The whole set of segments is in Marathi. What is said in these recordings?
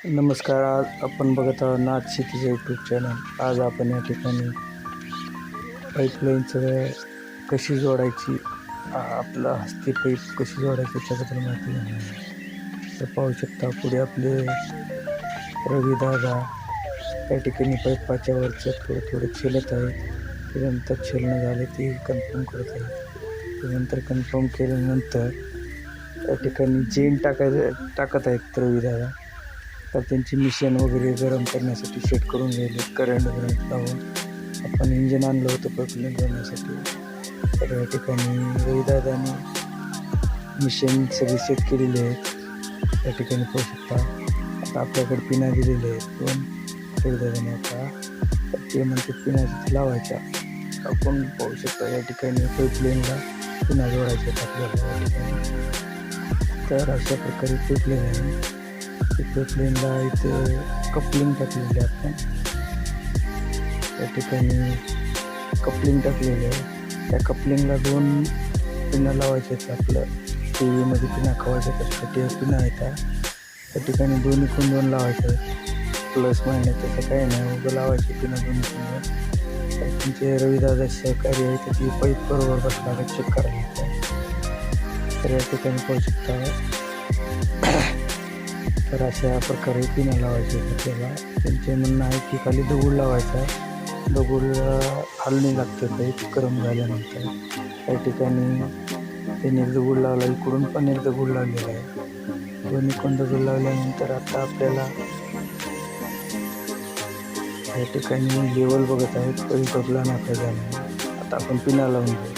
नमस्कार. आज आपण बघत आहोत नाथ शेतीचं यूट्यूब चॅनल. आज आपण या ठिकाणी पाईपलाईनचं कशी जोडायची, आपला हस्ती पाईप कशी जोडायची त्याच्याबद्दल माहिती घेणार आहे. तर पाहू शकता पुढे आपले रवी दादा या ठिकाणी पाईपाच्या वरचं थोडं छेलत आहे. त्यानंतर छेलणं झाले ते कन्फर्म करत आहे. त्यानंतर कन्फर्म केल्यानंतर या ठिकाणी चेन टाकत आहेत रवी दादा. तर त्यांची मिशन वगैरे गरम करण्यासाठी सेट करून गेले. करंट लावून आपण इंजिन आणलं होतं पाईपलाईन जोडण्यासाठी. तर या ठिकाणी रविदादांनी मिशन सगळे सेट केलेले आहेत. या ठिकाणी पाहू शकता. आता आपल्याकडे पिना दिलेले आहेत दोन. रविदादांनी आता ते म्हणते पिना तिथे लावायच्या. आपण पाहू शकता या ठिकाणी पाईपलाईनला पिना जोडायच्या आपल्याला या ठिकाणी. तर अशा प्रकारे पाईपलाईन आहे. पाईपलाईनला इथे कपलिंग टाकलेली आहे. आपण त्या ठिकाणी कपलिंग टाकलेली आहे. त्या कपलिंगला दोन पिना लावायच्या आहेत. आपलं टी व्हीमध्ये पिना खवायच्या त्यासाठी पिना येतात. त्या ठिकाणी दोन्हीकडून दोन लावायचे आहेत. प्लस मायनस त्याचं काही नाही, उभं लावायचे पिना दोन्हीकडून दोन. तर तुमचे रविदादा सहकारी आहे तर ती पाईप बरोबर बसला का चेक करायला. तर या ठिकाणी पाहू शकता. तर अशा प्रकारे पिना लावायचे आपल्याला. त्यांचे म्हणणं आहे की खाली दगड लावायचा. दगड हलणे लागते पाईप गरम झाल्यानंतर. त्या ठिकाणी त्यांनी दगड लावला, इकडून पण एक दगड लावलेला आहे. दोन्हीकडून दगड लावल्यानंतर आता आपल्याला या ठिकाणी लेवल बघत आहेत. पाईप दबला नाका झाला. आता आपण पिना लावून घेऊ.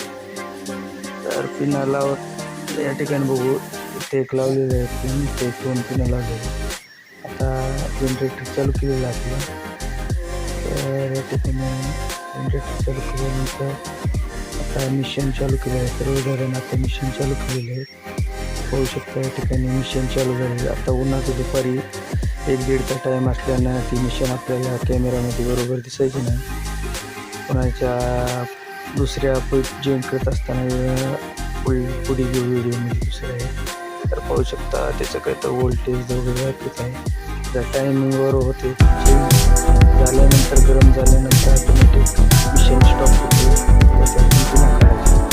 तर पिना लावत या ठिकाणी बघू. इथे एक लावलेलं आहे, ते दोन पिना लावलेले. आता जनरेटर चालू केलेलं आहे आपलं. तर या ठिकाणी जनरेटर चालू केल्यानंतर आता मिशन चालू केलं आहे. सर्व जणांना आता मिशन चालू केलेलं आहे. पाहू शकता या ठिकाणी मिशन चालू झालेलं. आता उन्हाचं दुपारी 1-1.5चा टाईम असल्यानं ती मिशन आपल्याला कॅमेरामध्ये बरोबर दिसायची नाही. कोणाच्या दुसऱ्या पाईप जॉईंट करत असताना पुढे जो व्हिडिओमध्ये दुसरं आहे. तर पाहू शकता त्याचं काय तर वोल्टेज वगैरे वापरत आहे. त्या टायमिंगवर होते झाल्यानंतर गरम झाल्यानंतर ऑटोमॅटिक मिशन स्टॉप होते. त्याच्यातून पुन्हा काढायचं.